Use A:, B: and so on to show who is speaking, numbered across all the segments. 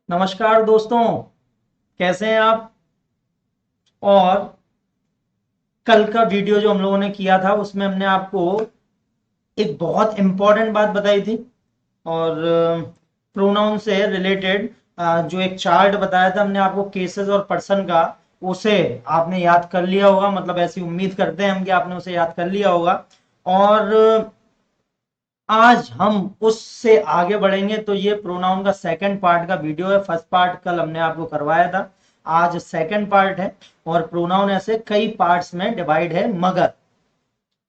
A: नमस्कार दोस्तों, कैसे हैं आप। और कल का वीडियो जो हम लोगों ने किया था उसमें हमने आपको एक बहुत इंपॉर्टेंट बात बताई थी। और प्रोनाउन से रिलेटेड जो एक चार्ट बताया था हमने आपको केसेस और पर्सन का, उसे आपने याद कर लिया होगा। मतलब ऐसी उम्मीद करते हैं हम कि आपने उसे याद कर लिया होगा। और आज हम उससे आगे बढ़ेंगे। तो ये प्रोनाउन का सेकंड पार्ट का वीडियो है। फर्स्ट पार्ट कल हमने आपको करवाया था, आज सेकंड पार्ट है। और प्रोनाउन ऐसे कई पार्ट्स में डिवाइड है, मगर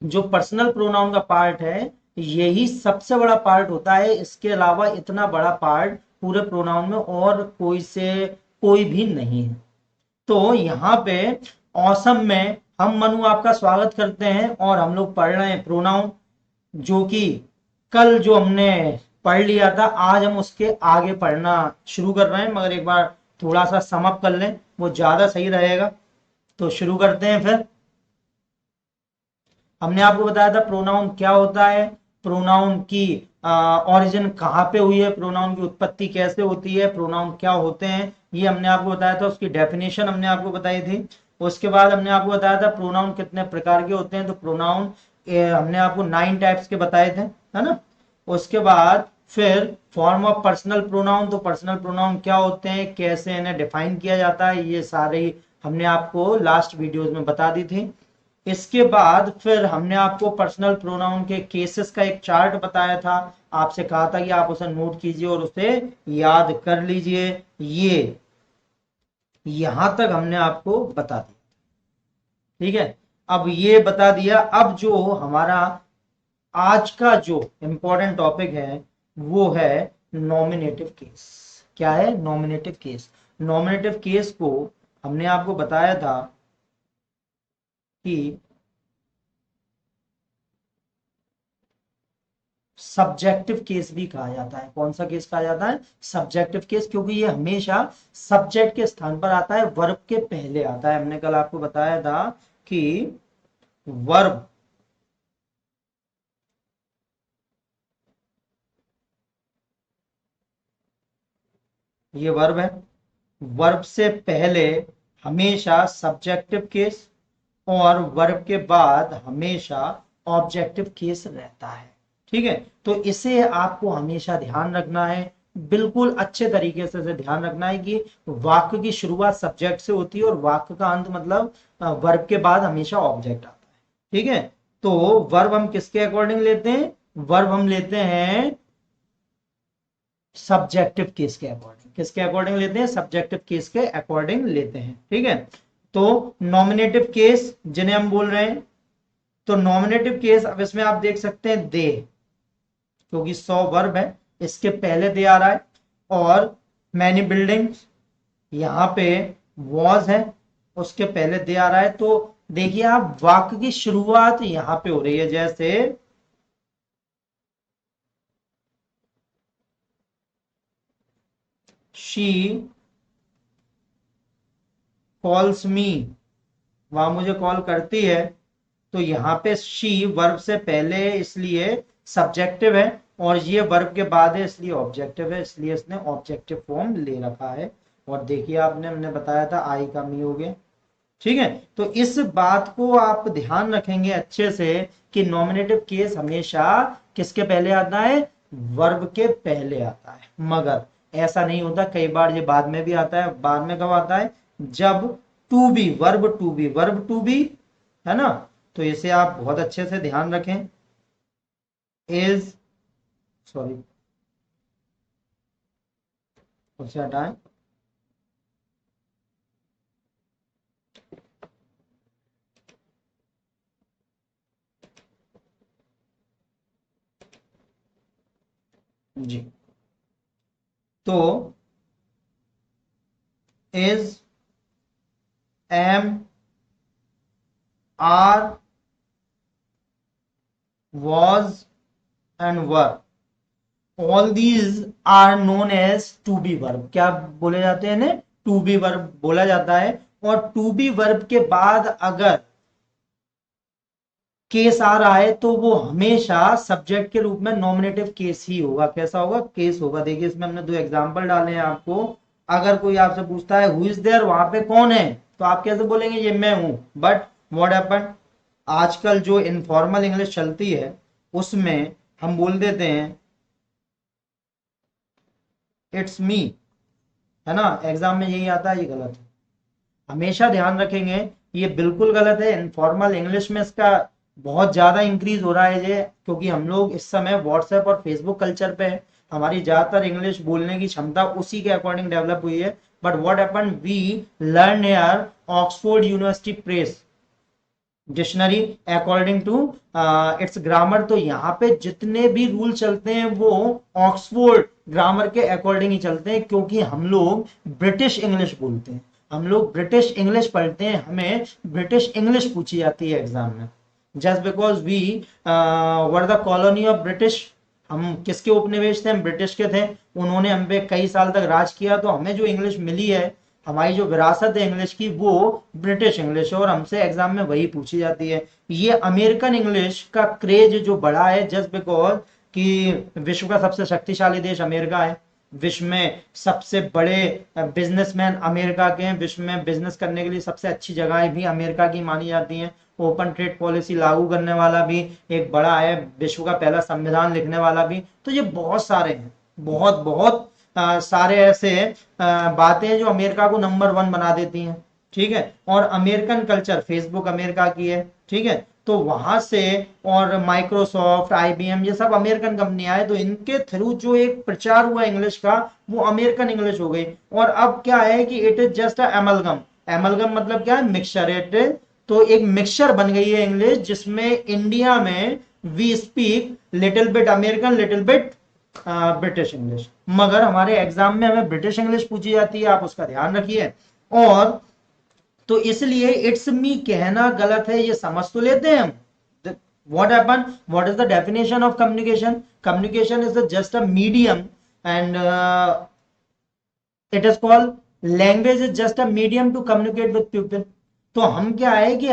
A: जो पर्सनल प्रोनाउन का पार्ट है यही सबसे बड़ा पार्ट होता है। इसके अलावा इतना बड़ा पार्ट पूरे प्रोनाउन में और कोई भी नहीं है। तो यहाँ पे ऑसम में हम मनु आपका स्वागत करते हैं और हम लोग पढ़ रहे हैं प्रोनाउन, जो कि कल जो हमने पढ़ लिया था आज हम उसके आगे पढ़ना शुरू कर रहे हैं। मगर एक बार थोड़ा सा समअप कर लें, वो ज्यादा सही रहेगा। तो शुरू करते हैं फिर। हमने आपको बताया था प्रोनाउन क्या होता है, प्रोनाउन की ओरिजिन कहाँ पे हुई है, प्रोनाउन की उत्पत्ति कैसे होती है, प्रोनाउन क्या होते हैं, ये हमने आपको बताया था। उसकी डेफिनेशन हमने आपको बताई थी। उसके बाद हमने आपको बताया था प्रोनाउन कितने प्रकार के होते हैं। तो प्रोनाउन हमने आपको 9 टाइप्स के बताए थे, है ना। उसके बाद फिर फॉर्म ऑफ पर्सनल प्रोनाउन, तो पर्सनल प्रोनाउन क्या होते हैं, कैसे इन्हें डिफाइन किया जाता है, ये सारे हमने आपको लास्ट वीडियोस में बता दी थी। इसके बाद फिर हमने आपको पर्सनल प्रोनाउन के केसेस का एक चार्ट बताया था। आपसे कहा था कि आप उसे नोट कीजिए और उसे याद कर लीजिए। ये यहां तक हमने आपको बता दिया, ठीक है। अब ये बता दिया, अब जो हमारा आज का जो इंपॉर्टेंट टॉपिक है वो है नॉमिनेटिव केस। क्या है नॉमिनेटिव केस। नॉमिनेटिव केस को हमने आपको बताया था कि सब्जेक्टिव केस भी कहा जाता है। कौन सा केस कहा जाता है, सब्जेक्टिव केस, क्योंकि ये हमेशा सब्जेक्ट के स्थान पर आता है, वर्ब के पहले आता है। हमने कल आपको बताया था कि वर्ब ये वर्ब है, वर्ब से पहले हमेशा सब्जेक्टिव केस और वर्ब के बाद हमेशा ऑब्जेक्टिव केस रहता है, ठीक है। तो इसे आपको हमेशा ध्यान रखना है, बिल्कुल अच्छे तरीके से इसे ध्यान रखना है कि वाक्य की शुरुआत सब्जेक्ट से होती है और वाक्य का अंत मतलब वर्ब के बाद हमेशा ऑब्जेक्ट आता है, ठीक है। तो वर्ब हम किसके अकॉर्डिंग लेते हैं, वर्ब हम लेते हैं सब्जेक्टिव केस के अकॉर्डिंग। किसके अकॉर्डिंग लेते हैं, सब्जेक्टिव केस के अकॉर्डिंग लेते हैं, ठीक है। तो नॉमिनेटिव केस जिन्हें हम बोल रहे हैं, तो नॉमिनेटिव केस अब इसमें आप देख सकते हैं दे, क्योंकि 100 वर्ब है, इसके पहले दे आ रहा है। और मैनी बिल्डिंग्स, यहां पे वॉज है, उसके पहले दे आ रहा है। तो देखिए आप वाक्य की शुरुआत यहां पे हो रही है, जैसे शी कॉल्स मी, वहां मुझे कॉल करती है। तो यहाँ पे शी वर्ब से पहले है इसलिए सब्जेक्टिव है, और ये वर्ब के बाद है इसलिए ऑब्जेक्टिव है, इसलिए इसने ऑब्जेक्टिव फॉर्म ले रखा है। और देखिए आपने हमने बताया था आई का मी हो गया, ठीक है। तो इस बात को आप ध्यान रखेंगे अच्छे से कि नॉमिनेटिव केस हमेशा किसके पहले आता है, वर्ब के पहले आता है। मगर ऐसा नहीं होता, कई बार ये बाद में भी आता है। बाद में कब आता है, जब to be verb to be verb to be, है ना। तो इसे आप बहुत अच्छे से ध्यान रखें। इज, सॉरी उसे हटाएं। जी, तो is, am, are, was and were, all these are known as to be verb। क्या बोले जाते हैं इन्हें, टू बी वर्ब बोला जाता है। और टू बी वर्ब के बाद अगर केस आ रहा है तो वो हमेशा सब्जेक्ट के रूप में नॉमिनेटिव केस ही होगा। कैसा होगा, केस होगा। देखिए इसमें हमने 2 एग्जांपल डाले हैं आपको। अगर कोई आपसे पूछता है हु इज देयर, वहां पे कौन है, तो आप कैसे बोलेंगे ये मैं हूं। बट व्हाट हैपन, आजकल जो इनफॉर्मल इंग्लिश चलती है उसमें हम बोल देते हैं इट्स मी, है ना, एग्जाम में यही आता है, ये गलत है। हमेशा ध्यान रखेंगे ये बिल्कुल गलत है। इनफॉर्मल इंग्लिश में इसका बहुत ज्यादा इंक्रीज हो रहा है ये, क्योंकि हम लोग इस समय व्हाट्सएप और फेसबुक कल्चर पे हैं। हमारी ज्यादातर इंग्लिश बोलने की क्षमता उसी के अकॉर्डिंग डेवलप हुई है। But what happen, we learn air Oxford University Press dictionary according to its grammar. तो यहाँ पे जितने भी रूल चलते हैं वो ऑक्सफोर्ड ग्रामर के अकॉर्डिंग ही चलते हैं, क्योंकि हम लोग ब्रिटिश इंग्लिश बोलते हैं, हम लोग ब्रिटिश इंग्लिश पढ़ते हैं, हमें ब्रिटिश इंग्लिश पूछी जाती है एग्जाम में। Just because we were the colony of British, हम किसके उपनिवेश थे, हम ब्रिटिश के थे, उन्होंने हम पे कई साल तक राज किया, तो हमें जो इंग्लिश मिली है, हमारी जो विरासत है इंग्लिश की, वो ब्रिटिश इंग्लिश है और हमसे एग्जाम में वही पूछी जाती है। ये अमेरिकन इंग्लिश का क्रेज जो बढ़ा है जस्ट बिकॉज कि विश्व का सबसे शक्तिशाली देश अमेरिका है, विश्व में सबसे बड़े बिजनेसमैन अमेरिका के हैं, विश्व में बिजनेस करने के लिए सबसे अच्छी जगहें भी अमेरिका की मानी जाती हैं, ओपन ट्रेड पॉलिसी लागू करने वाला भी एक बड़ा है, विश्व का पहला संविधान लिखने वाला भी। तो ये बहुत सारे हैं, बहुत बहुत सारे ऐसे बातें हैं जो अमेरिका को नंबर 1 बना देती हैं, ठीक है। और अमेरिकन कल्चर, फेसबुक अमेरिका की है, ठीक है, तो वहां से, और माइक्रोसॉफ्ट, आईबीएम, ये सब अमेरिकन कंपनियां हैं, तो इनके थ्रू जो एक प्रचार हुआ इंग्लिश का, वो अमेरिकन इंग्लिश हो गई। और अब क्या है कि it is just amalgam, amalgam मतलब क्या है, मिक्सचर, इट, तो एक मिक्सचर बन गई है इंग्लिश, जिसमें इंडिया में we speak little bit American, little bit British English. मगर हमारे एग्जाम में हमें ब्रिटिश इंग्लिश पूछी जाती है, आप उसका ध्यान रखिए। और तो इसलिए इट्स मी कहना गलत है, ये समझ तो लेते हैं हम। What happened, what is the definition of communication? Communication is just a medium, and it is called, language is just a medium to communicate with people। तो हम क्या है कि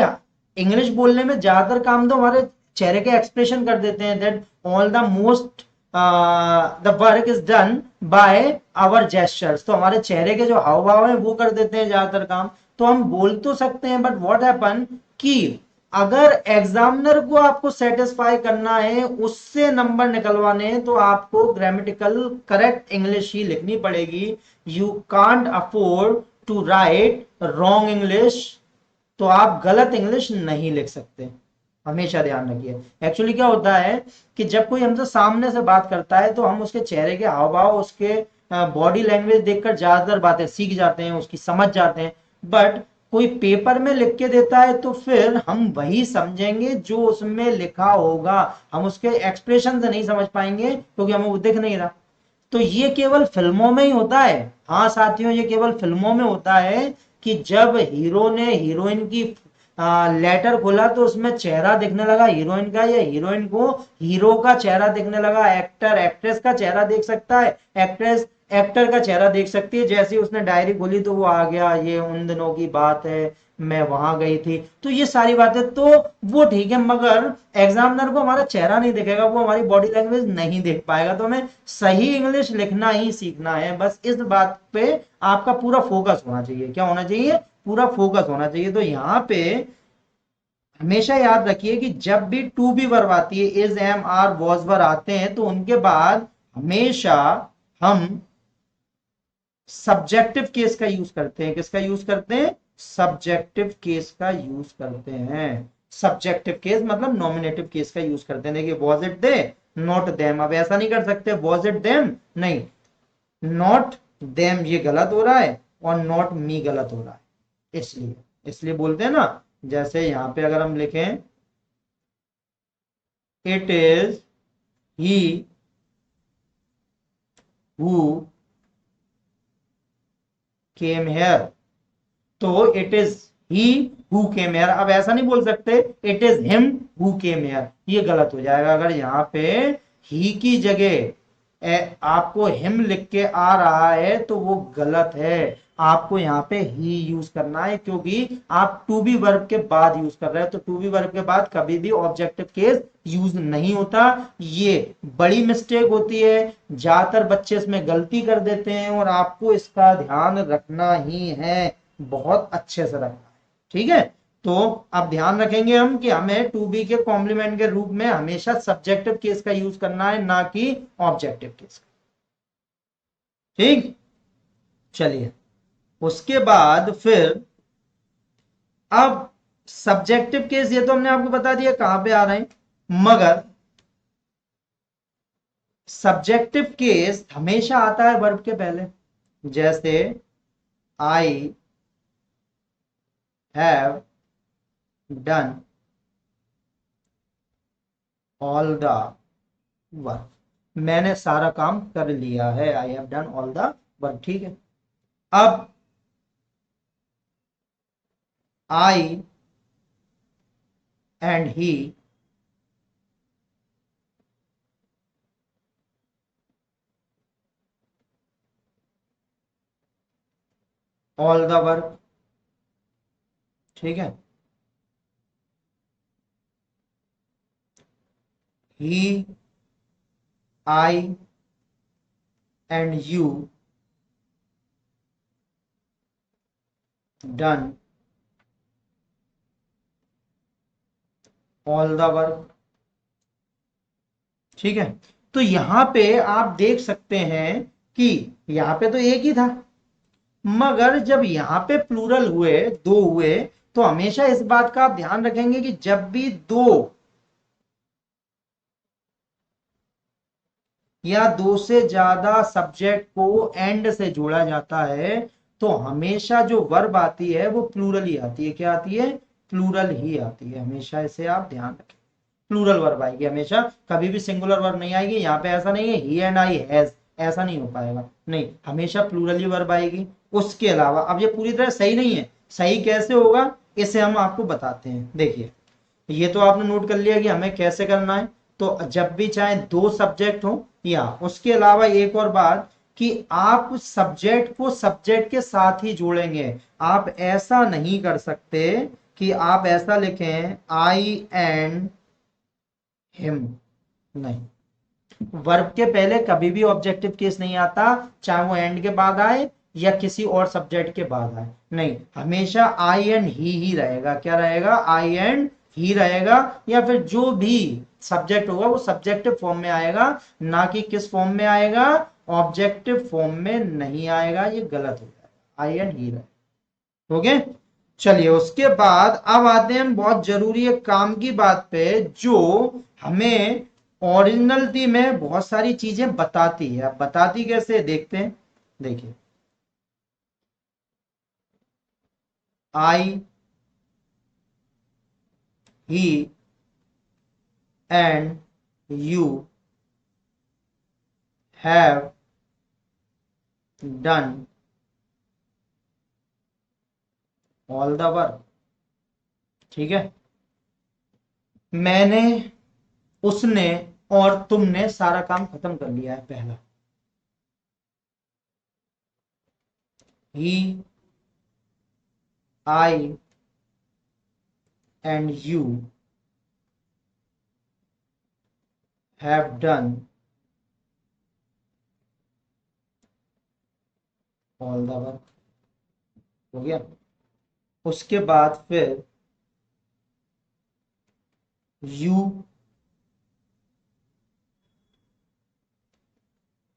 A: इंग्लिश बोलने में ज्यादातर काम तो हमारे चेहरे के एक्सप्रेशन कर देते हैं, that all the most the work is done by our gestures. तो हमारे चेहरे के जो हाव भाव है वो कर देते हैं ज्यादातर काम। तो हम बोल तो सकते हैं, बट व्हाट हैपन कि अगर एग्जामिनर को आपको सेटिस्फाई करना है, उससे नंबर निकलवाने हैं, तो आपको ग्रामेटिकल करेक्ट इंग्लिश ही लिखनी पड़ेगी। You can't afford to write wrong English, तो आप गलत इंग्लिश नहीं लिख सकते, हमेशा ध्यान रखिए। एक्चुअली क्या होता है कि जब कोई हमसे सामने से बात करता है, तो हम उसके चेहरे के हाव भाव, उसके बॉडी लैंग्वेज देखकर ज्यादातर बातें सीख जाते हैं, उसकी समझ जाते हैं। बट कोई पेपर में लिख के देता है, तो फिर हम वही समझेंगे जो उसमें लिखा होगा, हम उसके एक्सप्रेशन से नहीं समझ पाएंगे, क्योंकि हमें वो दिख नहीं रहा। तो ये केवल फिल्मों में ही होता है, हाँ साथियों, ये केवल फिल्मों में होता है कि जब हीरो ने हीरोइन की लेटर खोला, तो उसमें चेहरा दिखने लगा हीरोइन का, या हीरोइन को हीरो का चेहरा दिखने लगा। एक्टर एक्ट्रेस का चेहरा देख सकता है, एक्ट्रेस एक्टर का चेहरा देख सकती है। जैसे ही उसने डायरी खोली, तो वो आ गया, ये उन दिनों की बात है, मैं वहां गई थी। तो ये सारी बातें तो वो ठीक है, मगर एग्जामिनर को हमारा चेहरा नहीं दिखेगा, वो हमारी बॉडी लैंग्वेज नहीं देख पाएगा। तो हमें सही इंग्लिश लिखना ही सीखना है, बस इस बात पे आपका पूरा फोकस होना चाहिए। क्या होना चाहिए? पूरा फोकस होना चाहिए। तो यहाँ पे हमेशा याद रखिए कि जब भी टू बी वर्ब आती है, is, am, are, was were आते हैं, तो उनके बाद हमेशा हम सब्जेक्टिव केस का यूज करते हैं। किसका यूज करते हैं? सब्जेक्टिव केस का यूज करते हैं। सब्जेक्टिव केस मतलब नॉमिनेटिव केस का यूज करते हैं। देखिए, was it they, not them. अब ऐसा नहीं कर सकते वॉज इट देम, नहीं, नॉट देम ये गलत हो रहा है, और नॉट मी गलत हो रहा है। इसलिए बोलते हैं ना, जैसे यहां पे अगर हम लिखें it is he who came here, तो it is he who came here. अब ऐसा नहीं बोल सकते it is him who came here, ये गलत हो जाएगा। अगर यहाँ पे ही की जगह आपको हिम लिख के आ रहा है, तो वो गलत है। आपको यहाँ पे ही यूज करना है, क्योंकि आप टू बी वर्ब के बाद यूज कर रहे हैं, तो टू बी वर्ब के बाद कभी भी ऑब्जेक्टिव केस यूज नहीं होता। ये बड़ी मिस्टेक होती है, ज्यादातर बच्चे इसमें गलती कर देते हैं, और आपको इसका ध्यान रखना ही है, बहुत अच्छे से रखना है। ठीक है, तो अब ध्यान रखेंगे हम कि हमें टू बी के कॉम्प्लीमेंट के रूप में हमेशा सब्जेक्टिव केस का यूज करना है, ना कि ऑब्जेक्टिव केस का। ठीक, चलिए उसके बाद फिर अब सब्जेक्टिव केस ये तो हमने आपको बता दिया कहां पे आ रहे हैं, मगर सब्जेक्टिव केस हमेशा आता है वर्ब के पहले। जैसे I have done all the work, मैंने सारा काम कर लिया है, I have done all the work. ठीक है, अब I and he all the work. ठीक है, he, I and you done all the work. ठीक है, तो यहां पे आप देख सकते हैं कि यहां पे तो एक ही था, मगर जब यहां पे प्लूरल हुए, दो हुए, तो हमेशा इस बात का आप ध्यान रखेंगे कि जब भी दो या दो से ज्यादा सब्जेक्ट को एंड से जोड़ा जाता है, तो हमेशा जो वर्ब आती है वो प्लूरल ही आती है। क्या आती है? प्लूरल ही आती है, हमेशा इसे आप ध्यान रखें, प्लूरल वर्ब आएगी हमेशा, कभी भी सिंगुलर वर्ब नहीं आएगी। यहाँ पे ऐसा नहीं है ही एंड आई हैज, ऐसा नहीं हो पाएगा, नहीं, हमेशा प्लूरल ही वर्ब आएगी। उसके अलावा अब ये पूरी तरह सही नहीं है, सही कैसे होगा इसे हम आपको बताते हैं। देखिए, ये तो आपने नोट कर लिया कि हमें कैसे करना है। तो जब भी चाहे दो सब्जेक्ट हो, या उसके अलावा एक और बात कि आप सब्जेक्ट को सब्जेक्ट के साथ ही जोड़ेंगे। आप ऐसा नहीं कर सकते कि आप ऐसा लिखें आई एंड हिम, नहीं, वर्ब के पहले कभी भी ऑब्जेक्टिव केस नहीं आता, चाहे वो एंड के बाद आए या किसी और सब्जेक्ट के बाद आए, नहीं, हमेशा आई एंड ही रहेगा। क्या रहेगा? आई एंड ही रहेगा, या फिर जो भी सब्जेक्ट होगा वो सब्जेक्टिव फॉर्म में आएगा, ना कि किस फॉर्म में आएगा? ऑब्जेक्टिव फॉर्म में नहीं आएगा, ये गलत हो जाएगा, आई एंड ही रहेगा। ओके, चलिए उसके बाद अब आते हैं हम बहुत जरूरी एक काम की बात पे, जो हमें ओरिजिनलिटी में बहुत सारी चीजें बताती है। अब बताती कैसे, देखते हैं। देखिए, I, he and you have done all the work. ठीक है, मैंने, उसने और तुमने सारा काम खत्म कर लिया है। पहला, he, I and you have done all the work. हो गया। उसके बाद फिर you,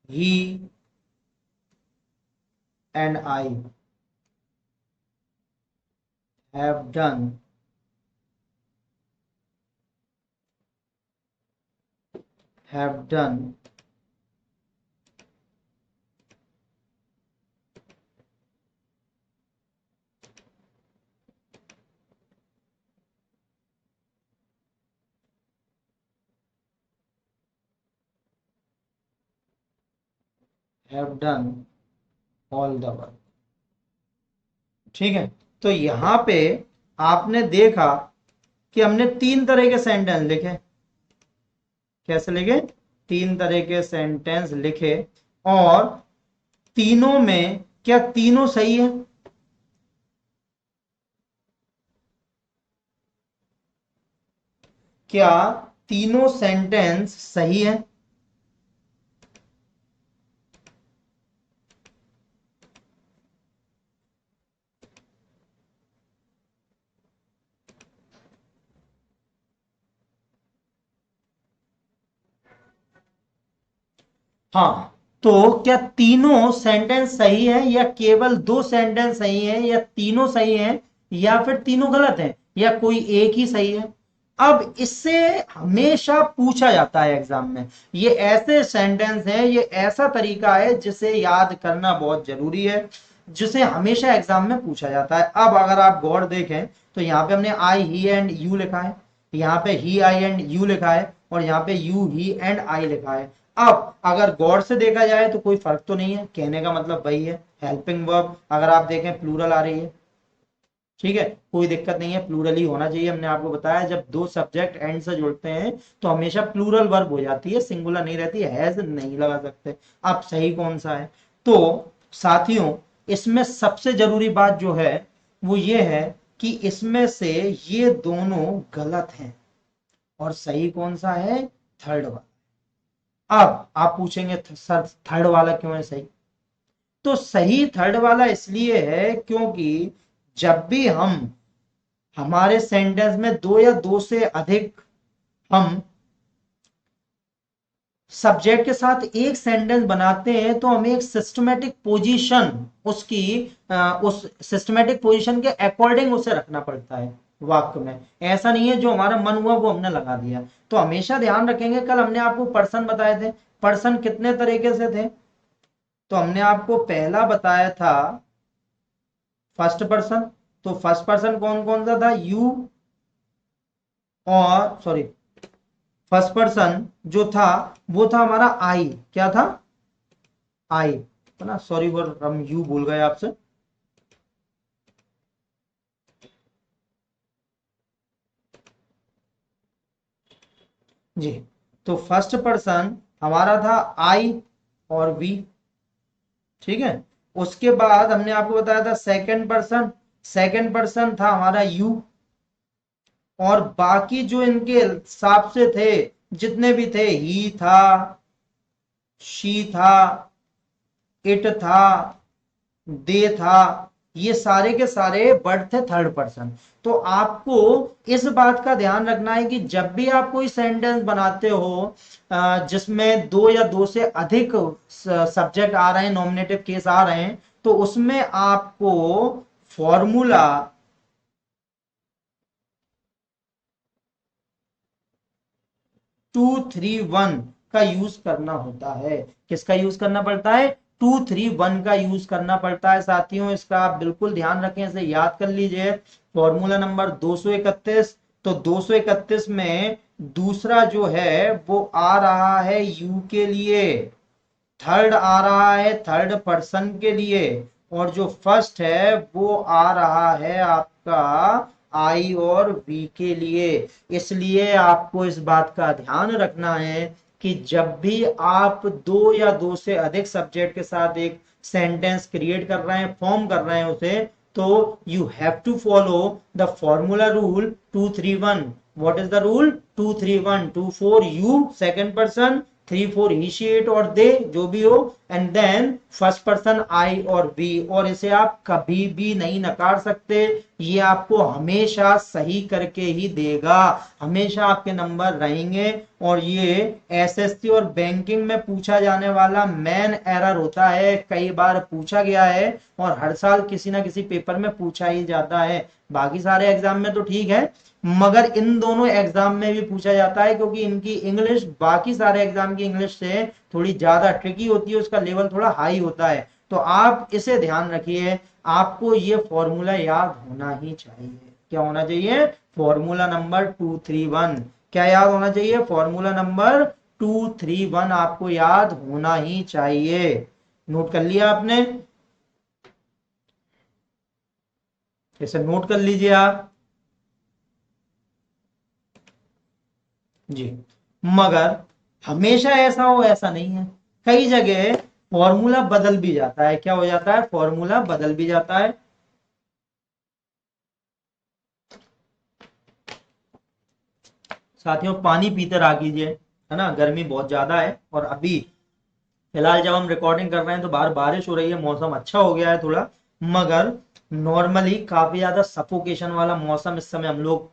A: he and I have done have done have done all the work। ठीक है, तो यहां पे आपने देखा कि हमने तीन तरह के सेंटेंस लिखे। कैसे लिखे? तीन तरह के सेंटेंस लिखे, और तीनों में क्या तीनों सही है? क्या तीनों सेंटेंस सही है? हाँ, तो क्या तीनों सेंटेंस सही है, या केवल दो सेंटेंस सही है, या तीनों सही है, या फिर तीनों गलत है, या कोई एक ही सही है? अब इससे हमेशा पूछा जाता है एग्जाम में। ये ऐसे सेंटेंस हैं, ये ऐसा तरीका है जिसे याद करना बहुत जरूरी है, जिसे हमेशा एग्जाम में पूछा जाता है। अब अगर आप गौर देखें तो यहाँ पे हमने आई ही एंड यू लिखा है, यहाँ पे ही आई एंड यू लिखा है, और यहाँ पे यू ही एंड आई लिखा है। अब अगर गौर से देखा जाए तो कोई फर्क तो नहीं है, कहने का मतलब वही है, हेल्पिंग वर्ब अगर आप देखें प्लूरल आ रही है, ठीक है, कोई दिक्कत नहीं है, प्लूरल ही होना चाहिए। हमने आपको बताया जब दो सब्जेक्ट एंड से जुड़ते हैं तो हमेशा प्लूरल वर्ब हो जाती है, सिंगुलर नहीं रहती, हैज नहीं लगा सकते। अब सही कौन सा है? तो साथियों, इसमें सबसे जरूरी बात जो है वो ये है कि इसमें से ये दोनों गलत हैं, और सही कौन सा है? थर्ड वाला। अब आप पूछेंगे सर थर्ड वाला क्यों है सही? तो सही थर्ड वाला इसलिए है क्योंकि जब भी हम हमारे सेंटेंस में दो या दो से अधिक हम सब्जेक्ट के साथ एक सेंटेंस बनाते हैं तो हमें एक सिस्टमेटिक पोजीशन उसकी उस सिस्टमेटिक पोजीशन के अकॉर्डिंग उसे रखना पड़ता है वाक्य में। ऐसा नहीं है जो हमारा मन हुआ वो हमने लगा दिया। तो हमेशा ध्यान रखेंगे, कल हमने आपको पर्सन बताए थे, पर्सन कितने तरीके से थे? तो हमने आपको पहला बताया था फर्स्ट पर्सन। तो फर्स्ट पर्सन कौन कौन सा था? यू, और सॉरी, फर्स्ट पर्सन जो था वो था हमारा आई। क्या था? आई, है ना, सॉरी फॉर हम यू भूल गए आपसे। जी, तो फर्स्ट पर्सन हमारा था आई और वी, ठीक है। उसके बाद हमने आपको बताया था सेकंड पर्सन, सेकंड पर्सन था हमारा यू, और बाकी जो इनके हिसाब से थे जितने भी थे, ही था, शी था, इट था, दे था, ये सारे के सारे वर्ड थे थर्ड पर्सन। तो आपको इस बात का ध्यान रखना है कि जब भी आप कोई सेंटेंस बनाते हो जिसमें दो या दो से अधिक सब्जेक्ट आ रहे हैं, नॉमिनेटिव केस आ रहे हैं, तो उसमें आपको फॉर्मूला 231 का यूज करना होता है। किसका यूज करना पड़ता है? 231 का यूज करना पड़ता है साथियों, इसका आप बिल्कुल ध्यान रखें, इसे याद कर लीजिए। Formula number 231। तो 231 में दूसरा जो है वो आ रहा है यू के लिए, थर्ड आ रहा है थर्ड पर्सन के लिए, और जो फर्स्ट है वो आ रहा है आपका आई और वी के लिए। इसलिए आपको इस बात का ध्यान रखना है कि जब भी आप दो या दो से अधिक सब्जेक्ट के साथ एक सेंटेंस क्रिएट कर रहे हैं, फॉर्म कर रहे हैं उसे, तो you have to follow the formula rule 231। What is the rule? 231, 2 for you second person, 3 for he she it और दे, जो भी हो, and then first person I और वी। और इसे आप कभी भी नहीं नकार सकते, ये आपको हमेशा सही करके ही देगा, हमेशा आपके नंबर रहेंगे। और ये एसएससी और बैंकिंग में पूछा जाने वाला मेन एरर होता है, कई बार पूछा गया है और हर साल किसी ना किसी पेपर में पूछा ही जाता है। बाकी सारे एग्जाम में तो ठीक है, मगर इन दोनों एग्जाम में भी पूछा जाता है, क्योंकि इनकी इंग्लिश बाकी सारे एग्जाम की इंग्लिश से थोड़ी ज्यादा ट्रिकी होती है, उसका लेवल थोड़ा हाई होता है। तो आप इसे ध्यान रखिए, आपको ये फॉर्मूला याद होना ही चाहिए। क्या होना चाहिए? Formula number 231। क्या याद होना चाहिए? फॉर्मूला नंबर 231 आपको याद होना ही चाहिए। नोट कर लिया आपने? इसे नोट कर लीजिए आप। जी, मगर हमेशा ऐसा हो ऐसा नहीं है। कई जगह फॉर्मूला बदल भी जाता है। क्या हो जाता है? फॉर्मूला बदल भी जाता है। साथियों पानी पीते रहा कीजिए, है ना, गर्मी बहुत ज्यादा है। और अभी फिलहाल जब हम रिकॉर्डिंग कर रहे हैं तो बाहर बारिश हो रही है, मौसम अच्छा हो गया है थोड़ा, मगर नॉर्मली काफी ज्यादा सफोकेशन वाला मौसम इस समय हम लोग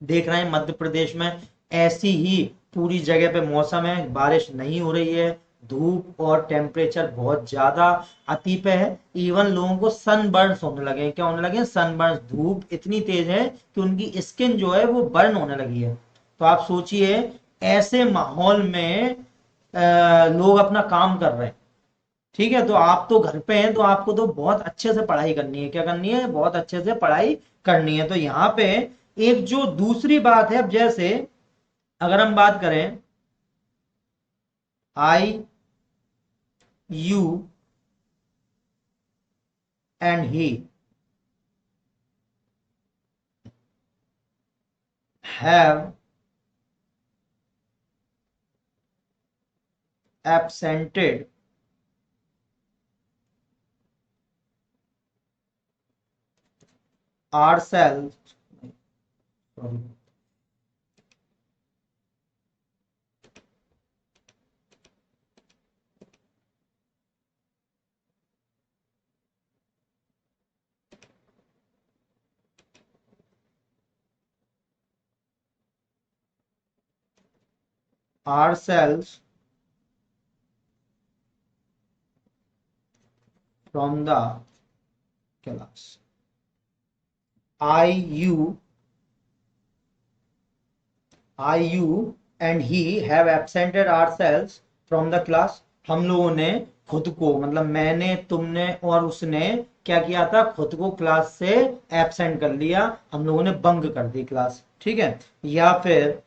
A: देख रहे हैं मध्य प्रदेश में। ऐसी ही पूरी जगह पे मौसम है, बारिश नहीं हो रही है, धूप और टेम्परेचर बहुत ज्यादा अति पे है। इवन लोगों को सनबर्न्स होने लगे हैं। क्या होने लगे हैं? सनबर्न्स। धूप इतनी तेज है कि उनकी स्किन जो है वो बर्न होने लगी है। तो आप सोचिए, ऐसे माहौल में लोग अपना काम कर रहे हैं। ठीक है, तो आप तो घर पे हैं, तो आपको तो बहुत अच्छे से पढ़ाई करनी है। क्या करनी है? बहुत अच्छे से पढ़ाई करनी है। तो यहाँ पे एक जो दूसरी बात है, अब जैसे अगर हम बात करें, I you and he have absented ourselves, sorry, ourselves from the class. I, you and he have absented ourselves from the class. हम लोगों ने खुद को, मतलब मैंने, तुमने और उसने क्या किया था? खुद को क्लास से एब्सेंट कर लिया। हम लोगों ने बंक कर दी क्लास। ठीक है। या फिर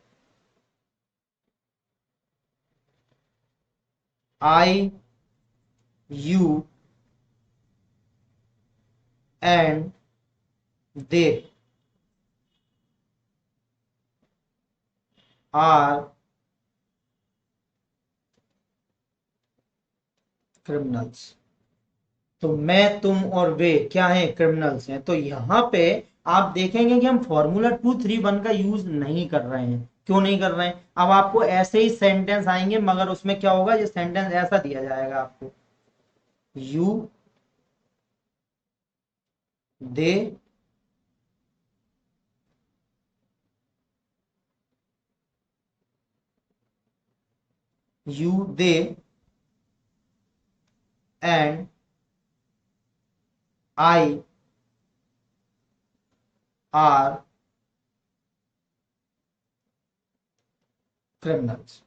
A: I you and they are criminals. तो मैं, तुम और वे क्या हैं? क्रिमिनल्स हैं। तो यहाँ पे आप देखेंगे कि हम फॉर्मूला 231 का यूज नहीं कर रहे हैं। क्यों नहीं कर रहे हैं? अब आपको ऐसे ही सेंटेंस आएंगे, मगर उसमें क्या होगा? ये सेंटेंस ऐसा दिया जाएगा आपको, you they you they and I R criminals.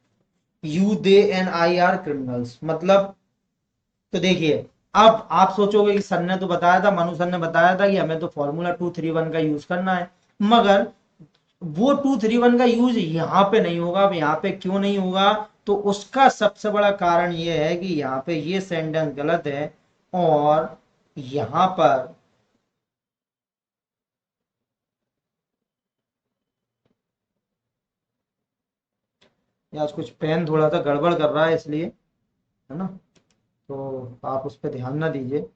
A: You they and I R criminals मतलब, तो देखिए, अब आप सोचोगे कि सर ने तो बताया था, मनु सर ने बताया था कि हमें तो फॉर्मूला 231 का यूज करना है, मगर वो 231 का यूज यहाँ पे नहीं होगा। अब यहाँ पे क्यों नहीं होगा? तो उसका सबसे बड़ा कारण ये है कि यहाँ पे ये सेंटेंस गलत है, और यहाँ पर आज कुछ पेन थोड़ा सा गड़बड़ कर रहा है, इसलिए, है ना, तो आप उस पर ध्यान ना दीजिए।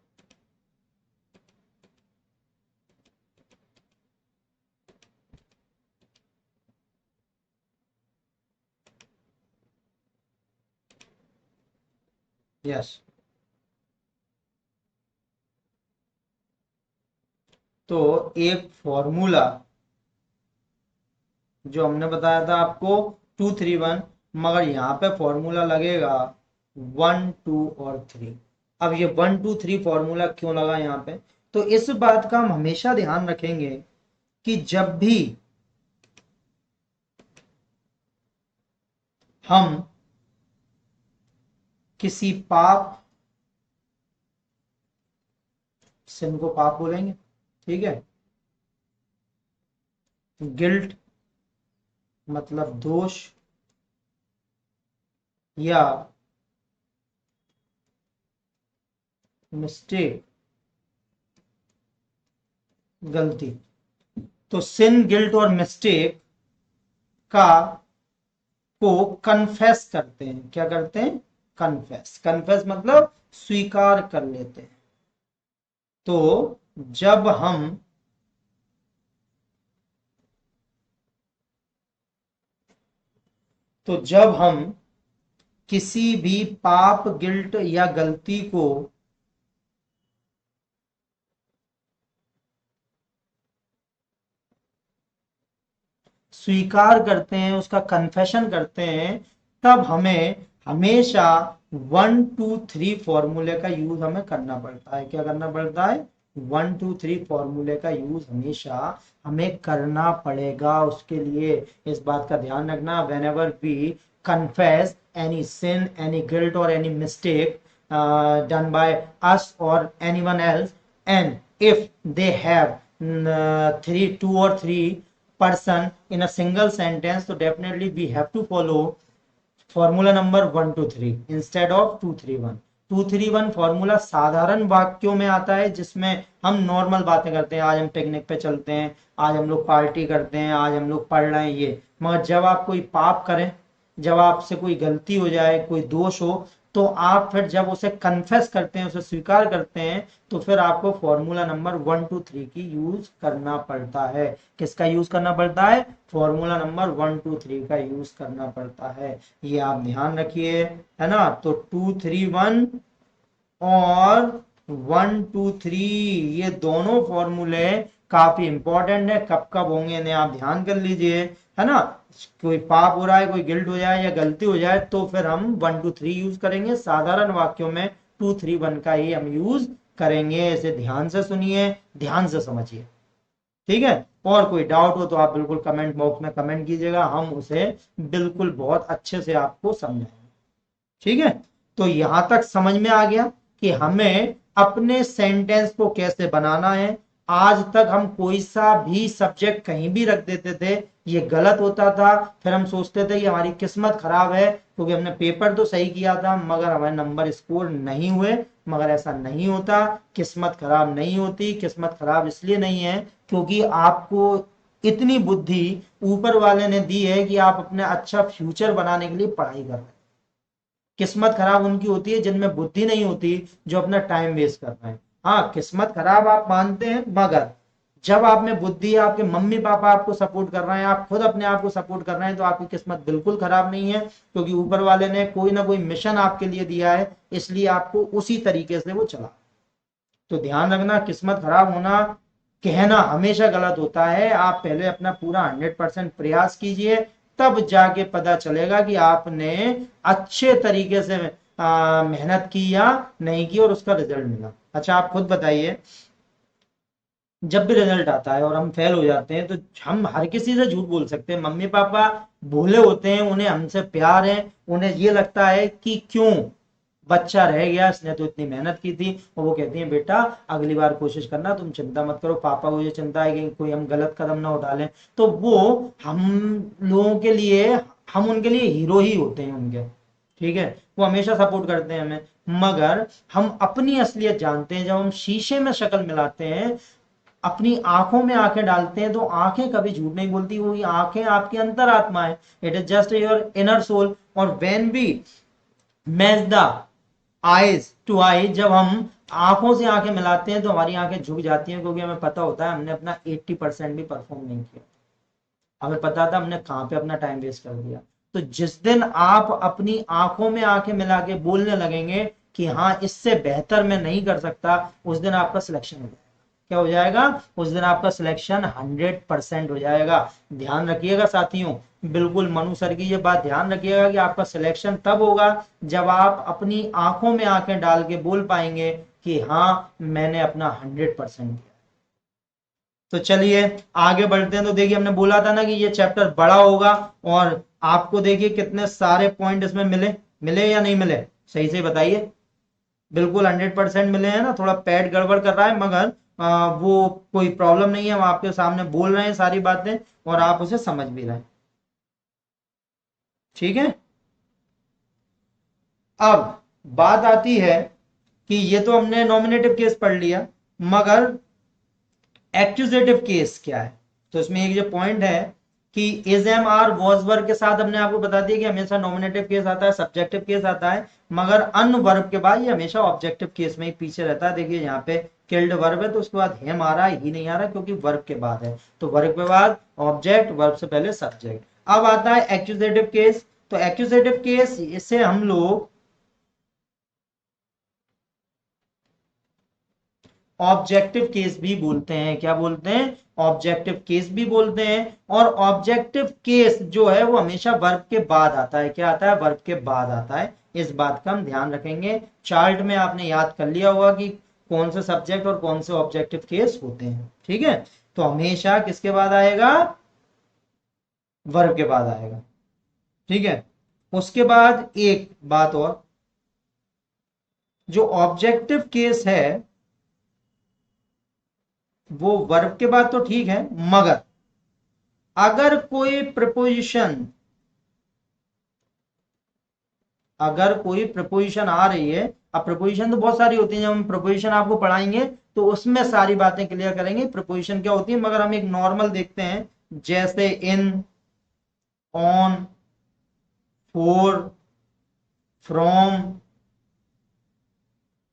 A: यस। तो एक फॉर्मूला जो हमने बताया था आपको 231, मगर यहाँ पे फॉर्मूला लगेगा 1 2 और 3। अब ये 1 2 3 फॉर्मूला क्यों लगा यहाँ पे? तो इस बात का हम हमेशा ध्यान रखेंगे कि जब भी हम किसी पाप, सिन को पाप बोलेंगे, ठीक है, गिल्ट मतलब दोष, या मिस्टेक गलती, तो सिन, गिल्ट और मिस्टेक का को कन्फेस करते हैं। क्या करते हैं? कन्फेस, कन्फेस मतलब स्वीकार कर लेते हैं। तो जब हम किसी भी पाप, गिल्ट या गलती को स्वीकार करते हैं, उसका कन्फेशन करते हैं, तब हमें हमेशा 1 2 3 फॉर्मूले का यूज हमें करना पड़ता है। क्या करना पड़ता है? 1 2 3 फॉर्मूले का यूज हमेशा हमें करना पड़ेगा। उसके लिए इस बात का ध्यान रखना, whenever we confess any sin, any guilt और any mistake done by us or anyone else, and if they have 2 or 3 person in a single sentence, so definitely we have to follow formula number 1 2 3 instead of 2 3 1। 2 3 1 formula साधारण वाक्यों में आता है, जिसमें हम normal बातें करते हैं, आज हम पिकनिक पे चलते हैं, आज हम लोग पार्टी करते हैं, आज हम लोग पढ़ रहे हैं, ये। मगर जब आप कोई पाप करें, जब आपसे कोई गलती हो जाए, कोई दोष हो, तो आप फिर जब उसे कन्फेस करते हैं, उसे स्वीकार करते हैं, तो फिर आपको फॉर्मूला नंबर 1 2 3 की यूज करना पड़ता है। किसका यूज करना पड़ता है? फॉर्मूला नंबर 1 2 3 का यूज करना पड़ता है। ये आप ध्यान रखिए, है ना। तो 2 3 1 और 1 2 3 ये दोनों फॉर्मूले काफी इंपॉर्टेंट है। कब कब होंगे इन्हें आप ध्यान कर लीजिए, है ना। कोई पाप हो रहा है, कोई गिल्ट हो जाए या गलती हो जाए, तो फिर हम 1 2 3 यूज करेंगे। साधारण वाक्यों में 2 3 1 का ही हम यूज करेंगे। इसे ध्यान से सुनिए, ध्यान से समझिए, ठीक है। और कोई डाउट हो तो आप बिल्कुल कमेंट बॉक्स में कमेंट कीजिएगा, हम उसे बिल्कुल बहुत अच्छे से आपको समझाएंगे, ठीक है। तो यहां तक समझ में आ गया कि हमें अपने सेंटेंस को कैसे बनाना है। आज तक हम कोई सा भी सब्जेक्ट कहीं भी रख देते थे, ये गलत होता था। फिर हम सोचते थे कि हमारी किस्मत खराब है, क्योंकि हमने पेपर तो सही किया था मगर हमारे नंबर स्कोर नहीं हुए। मगर ऐसा नहीं होता, किस्मत खराब नहीं होती। किस्मत खराब इसलिए नहीं है क्योंकि आपको इतनी बुद्धि ऊपर वाले ने दी है कि आप अपने अच्छा फ्यूचर बनाने के लिए पढ़ाई कर रहे हैं। किस्मत खराब उनकी होती है जिनमें बुद्धि नहीं होती, जो अपना टाइम वेस्ट कर रहे हैं। हाँ, किस्मत खराब आप मानते हैं, मगर जब आप में बुद्धि है, आपके मम्मी पापा आपको सपोर्ट कर रहे हैं, आप खुद अपने आप को सपोर्ट कर रहे हैं, तो आपकी किस्मत बिल्कुल खराब नहीं है, क्योंकि ऊपर वाले ने कोई ना कोई मिशन आपके लिए दिया है, इसलिए आपको उसी तरीके से वो चला। तो ध्यान रखना, किस्मत खराब होना कहना हमेशा गलत होता है। आप पहले अपना पूरा 100% प्रयास कीजिए, तब जाके पता चलेगा कि आपने अच्छे तरीके से मेहनत की या नहीं की और उसका रिजल्ट मिला। अच्छा, आप खुद बताइए, जब भी रिजल्ट आता है और हम फेल हो जाते हैं, तो हम हर किसी से झूठ बोल सकते हैं। मम्मी पापा भोले होते हैं, उन्हें हमसे प्यार है, उन्हें ये लगता है कि क्यों बच्चा रह गया, इसने तो इतनी मेहनत की थी, और वो कहती है बेटा अगली बार कोशिश करना, तुम चिंता मत करो। पापा को ये चिंता है कि कोई हम गलत कदम ना उठा लें, तो वो हम लोगों के लिए, हम उनके लिए हीरो ही होते हैं उनके, ठीक है। वो हमेशा सपोर्ट करते हैं हमें। मगर हम अपनी असलियत जानते हैं, जब हम शीशे में शक्ल मिलाते हैं, अपनी आंखों में आंखें डालते हैं, तो आंखें कभी झूठ नहीं बोलती। वो आंखें आपकी अंतरात्मा है, it is just your inner soul. और when we match the eyes to eye, जब हम आंखों से आंखें मिलाते हैं, तो हमारी आंखें झुक जाती हैं, क्योंकि हमें पता होता है हमने अपना 80% भी परफॉर्म नहीं किया। हमें पता था हमने कहां पे अपना टाइम वेस्ट कर दिया। तो जिस दिन आप अपनी आंखों में आंखें मिला के बोलने लगेंगे कि हाँ, इससे बेहतर मैं नहीं कर सकता, उस दिन आपका सिलेक्शन हो जाएगा। क्या हो जाएगा? उस दिन आपका सिलेक्शन 100% हो जाएगा। ध्यान रखिएगा साथियों, बिल्कुल मनु सर की ये बात ध्यान रखिएगा कि आपका सिलेक्शन तब होगा जब आप अपनी आंखों में आंखें डाल के बोल पाएंगे कि हाँ, मैंने अपना 100% दिया। तो चलिए आगे बढ़ते हैं। तो देखिए, हमने बोला था ना कि ये चैप्टर बड़ा होगा, और आपको देखिए कितने सारे पॉइंट इसमें मिले, मिले या नहीं मिले, सही से बताइए। बिल्कुल 100% मिले हैं ना। थोड़ा पैड गड़बड़ कर रहा है, मगर वो कोई प्रॉब्लम नहीं है। हम आपके सामने बोल रहे हैं सारी बातें, और आप उसे समझ भी रहे हैं, ठीक है। अब बात आती है कि ये तो हमने नॉमिनेटिव केस पढ़ लिया, मगर एक्यूजेटिव केस क्या है। तो इसमें एक जो पॉइंट है कि is am are was verb के साथ हमने आपको बता दिया कि हमेशा नॉमिनेटिव केस आता है, सब्जेक्टिव केस आता है, मगर अन वर्ब के बाद ये हमेशा ऑब्जेक्टिव केस में ही पीछे रहता है। देखिए यहाँ पे किल्ड वर्ब है तो उसके बाद हेम आ रहा है, ही नहीं आ रहा क्योंकि वर्ब के बाद है। तो वर्ब के बाद ऑब्जेक्ट, वर्ब से पहले सब्जेक्ट। अब आता है एक्यूजेटिव केस। तो एक्यूजेटिव केस इसे हम लोग ऑब्जेक्टिव केस भी बोलते हैं। क्या बोलते हैं? ऑब्जेक्टिव केस भी बोलते हैं। और ऑब्जेक्टिव केस जो है वो हमेशा वर्ब के बाद आता है। क्या आता है? वर्ब के बाद आता है। इस बात का हम ध्यान रखेंगे। चार्ट में आपने याद कर लिया होगा कि कौन से सब्जेक्ट और कौन से ऑब्जेक्टिव केस होते हैं। ठीक है, तो हमेशा किसके बाद आएगा? वर्ब के बाद आएगा। ठीक है, उसके बाद एक बात और, जो ऑब्जेक्टिव केस है वो वर्ब के बाद तो ठीक है, मगर अगर कोई प्रपोजिशन, अगर कोई प्रपोजिशन आ रही है, अब प्रपोजिशन तो बहुत सारी होती है, जब हम प्रपोजिशन आपको पढ़ाएंगे तो उसमें सारी बातें क्लियर करेंगे प्रपोजिशन क्या होती है, मगर हम एक नॉर्मल देखते हैं जैसे in, on, for, from,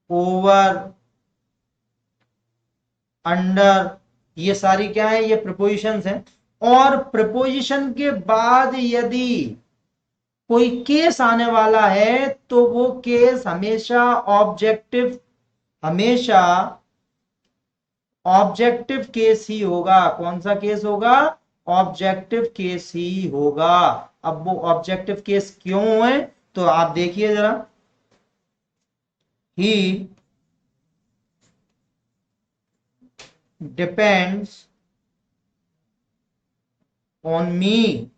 A: over, under, ये सारी क्या है? ये प्रपोजिशंस हैं। और प्रपोजिशन के बाद यदि कोई केस आने वाला है तो वो केस हमेशा ऑब्जेक्टिव, हमेशा ऑब्जेक्टिव केस ही होगा। कौन सा केस होगा? ऑब्जेक्टिव केस ही होगा। अब वो ऑब्जेक्टिव केस क्यों है तो आप देखिए जरा, he depends on me,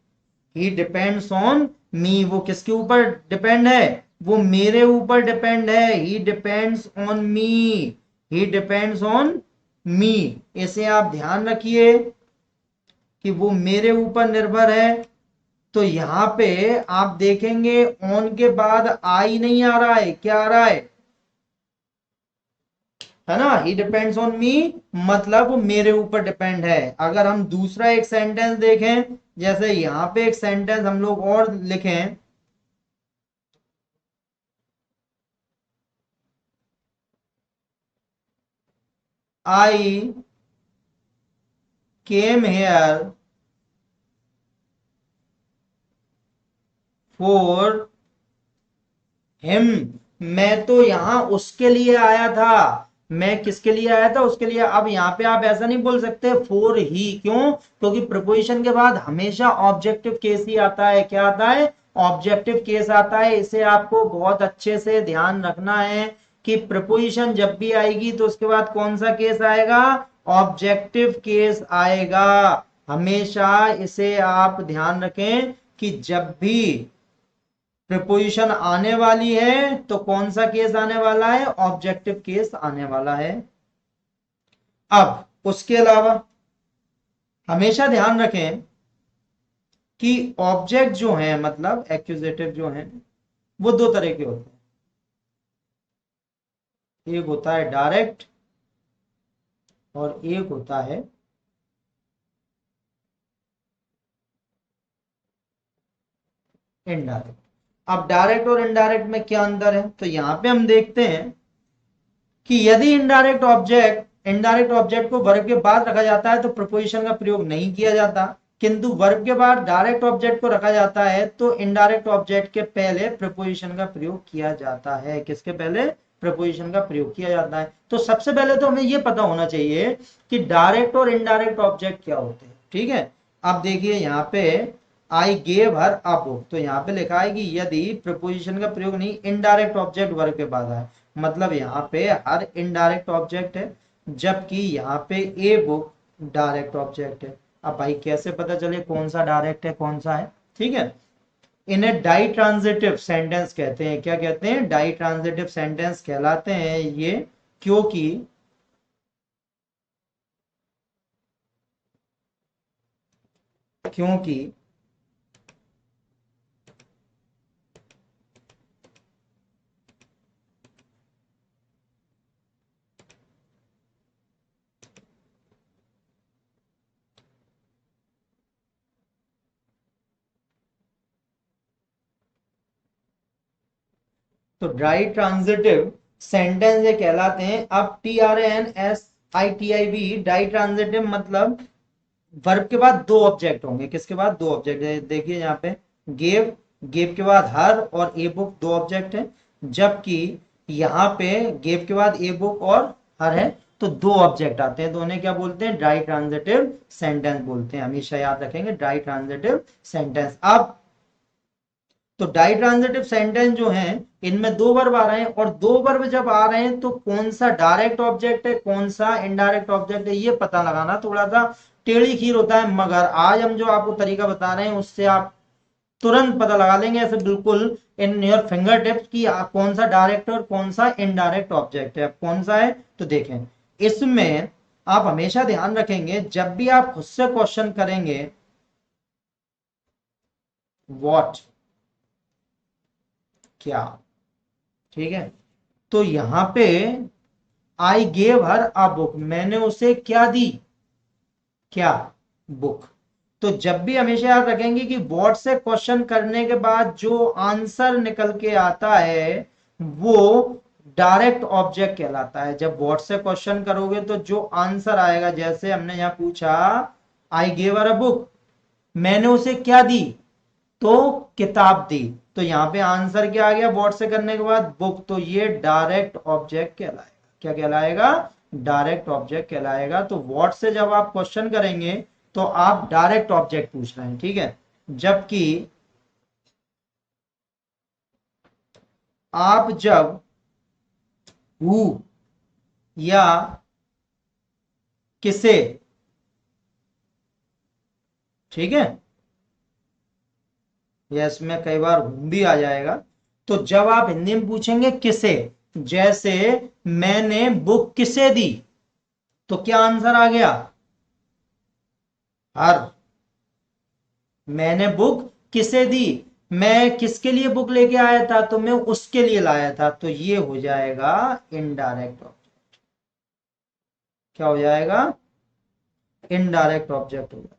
A: he depends on me. वो किसके ऊपर डिपेंड है? वो मेरे ऊपर डिपेंड है। He depends on me, he depends on me. इसे आप ध्यान रखिए कि वो मेरे ऊपर निर्भर है। तो यहां पे आप देखेंगे ऑन के बाद आई नहीं आ रहा है, क्या आ रहा है ना? ही डिपेंड्स ऑन मी, मतलब वो मेरे ऊपर डिपेंड है। अगर हम दूसरा एक सेंटेंस देखें, जैसे यहां पे एक सेंटेंस हम लोग और लिखें, आई केम हेयर फॉर हिम। मैं तो यहां उसके लिए आया था। मैं किसके लिए आया था? उसके लिए। अब यहां पे आप ऐसा नहीं बोल सकते फॉर ही, क्यों? क्योंकि प्रपोजिशन के बाद हमेशा ऑब्जेक्टिव केस ही आता है। क्या आता है? ऑब्जेक्टिव केस आता है। इसे आपको बहुत अच्छे से ध्यान रखना है कि प्रपोजिशन जब भी आएगी तो उसके बाद कौन सा केस आएगा? ऑब्जेक्टिव केस आएगा। हमेशा इसे आप ध्यान रखें कि जब भी प्रीपोजिशन आने वाली है तो कौन सा केस आने वाला है? ऑब्जेक्टिव केस आने वाला है। अब उसके अलावा हमेशा ध्यान रखें कि ऑब्जेक्ट जो है, मतलब एक्यूजेटिव जो है, वो दो तरह के होते हैं। एक होता है डायरेक्ट और एक होता है इनडायरेक्ट। अब डायरेक्ट और इनडायरेक्ट में क्या अंतर है तो यहां पे हम देखते हैं कि यदि इनडायरेक्ट ऑब्जेक्ट को वर्ब के बाद रखा जाता है तो प्रपोजिशन का प्रयोग नहीं किया जाता, किंतु वर्ब के बाद डायरेक्ट ऑब्जेक्ट को रखा जाता है तो इनडायरेक्ट ऑब्जेक्ट के पहले प्रपोजिशन का प्रयोग किया जाता है। किसके पहले? प्रपोजिशन का प्रयोग किया जाता है। तो सबसे पहले तो हमें यह पता होना चाहिए कि डायरेक्ट और इनडायरेक्ट ऑब्जेक्ट क्या होते हैं। ठीक है, अब देखिए यहाँ पे I gave her a book, तो यहाँ पे लिखा है कि यदि प्रपोजिशन का प्रयोग नहीं, इनडायरेक्ट ऑब्जेक्ट वर्ब के बाद आए, मतलब यहाँ पे हर इनडायरेक्ट ऑब्जेक्ट है, जबकि यहाँ पे ए बुक डायरेक्ट ऑब्जेक्ट है। अब भाई कैसे पता चले कौन सा डायरेक्ट है कौन सा है? ठीक है, इन्हें डाई ट्रांजिटिव सेंटेंस कहते हैं। क्या कहते हैं? डाई ट्रांजिटिव सेंटेंस कहलाते हैं ये, क्योंकि क्योंकि तो ड्राई ट्रांजिटिव सेंटेंस ये कहलाते हैं। अब TRANSITIV ड्राई ट्रांजिटिव मतलब वर्ब के बाद दो ऑब्जेक्ट होंगे। किसके बाद? दो ऑब्जेक्ट। देखिए यहाँ पे गेव, गेव के बाद हर और ए बुक दो ऑब्जेक्ट है, जबकि यहाँ पे गेव के बाद ए बुक और हर है तो दो ऑब्जेक्ट आते हैं, तो उन्हें क्या बोलते हैं? ड्राई ट्रांजिटिव सेंटेंस बोलते हैं। हमेशा याद रखेंगे ड्राई ट्रांजिटिव सेंटेंस। अब तो ड्राई ट्रांजिटिव सेंटेंस जो हैं इनमें दो वर्ब आ रहे हैं, और दो वर्ब जब आ रहे हैं तो कौन सा डायरेक्ट ऑब्जेक्ट है कौन सा इनडायरेक्ट ऑब्जेक्ट है ये पता लगाना थोड़ा सा टेढ़ी खीर होता है, मगर आज हम जो आपको तरीका बता रहे हैं उससे आप तुरंत पता लगा लेंगे ऐसे बिल्कुल इन योर फिंगर टिप्स की कौन सा डायरेक्ट और कौन सा इनडायरेक्ट ऑब्जेक्ट है। कौन सा है तो देखें, इसमें आप हमेशा ध्यान रखेंगे जब भी आप खुद से क्वेश्चन करेंगे व्हाट, क्या, ठीक है, तो यहां पे I gave her a book, मैंने उसे क्या दी? क्या? बुक। तो जब भी हमेशा याद रखेंगे कि व्हाट से क्वेश्चन करने के बाद जो आंसर निकल के आता है वो डायरेक्ट ऑब्जेक्ट कहलाता है। जब व्हाट से क्वेश्चन करोगे तो जो आंसर आएगा, जैसे हमने यहां पूछा I gave her a book, मैंने उसे क्या दी? तो किताब दी। तो यहाँ पे आंसर क्या आ गया व्हाट से करने के बाद? बुक। तो ये डायरेक्ट ऑब्जेक्ट कहलाएगा। क्या कहलाएगा? डायरेक्ट ऑब्जेक्ट कहलाएगा। तो व्हाट से जब आप क्वेश्चन करेंगे तो आप डायरेक्ट ऑब्जेक्ट पूछ रहे हैं, ठीक है। जबकि आप जब हु या किसे, ठीक है, या इसमें कई बार हुम भी आ जाएगा, तो जब आप हिंदी में पूछेंगे किसे, जैसे मैंने बुक किसे दी, तो क्या आंसर आ गया? हर। मैंने बुक किसे दी, मैं किसके लिए बुक लेके आया था? तो मैं उसके लिए लाया था, तो ये हो जाएगा इनडायरेक्ट ऑब्जेक्ट। क्या हो जाएगा? इनडायरेक्ट ऑब्जेक्ट होगा।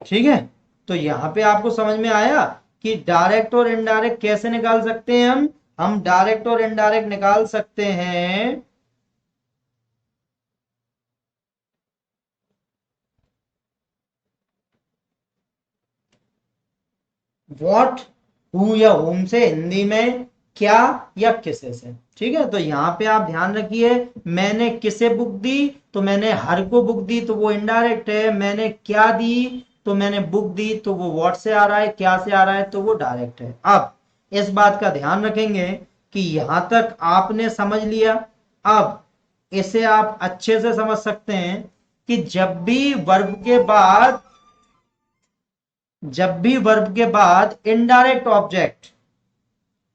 A: ठीक है, तो यहां पे आपको समझ में आया कि डायरेक्ट और इनडायरेक्ट कैसे निकाल सकते हैं हम डायरेक्ट और इनडायरेक्ट निकाल सकते हैं व्हाट, हु या होम से हिंदी में क्या या किसे से, ठीक है। तो यहाँ पे आप ध्यान रखिए, मैंने किसे बुक दी तो मैंने हर को बुक दी तो वो इनडायरेक्ट है, मैंने क्या दी तो मैंने बुक दी तो वो व्हाट से आ रहा है, क्या से आ रहा है तो वो डायरेक्ट है। अब इस बात का ध्यान रखेंगे कि यहां तक आपने समझ लिया। अब इसे आप अच्छे से समझ सकते हैं कि जब भी वर्ब के बाद इनडायरेक्ट ऑब्जेक्ट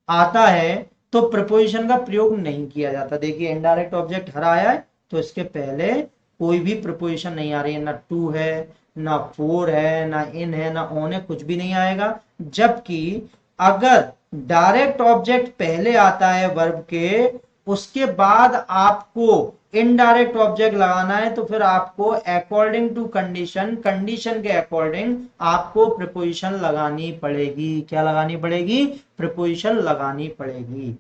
A: आता है तो प्रीपोजिशन का प्रयोग नहीं किया जाता। देखिए इनडायरेक्ट ऑब्जेक्ट हर आया है तो इसके पहले कोई भी प्रीपोजिशन नहीं आ रही है, ना टू है ना फोर है ना इन है ना ऑन है, कुछ भी नहीं आएगा। जबकि अगर डायरेक्ट ऑब्जेक्ट पहले आता है वर्ब के, उसके बाद आपको इनडायरेक्ट ऑब्जेक्ट लगाना है तो फिर आपको अकॉर्डिंग टू कंडीशन, कंडीशन के अकॉर्डिंग आपको प्रीपोजिशन लगानी पड़ेगी। क्या लगानी पड़ेगी? प्रीपोजिशन लगानी पड़ेगी।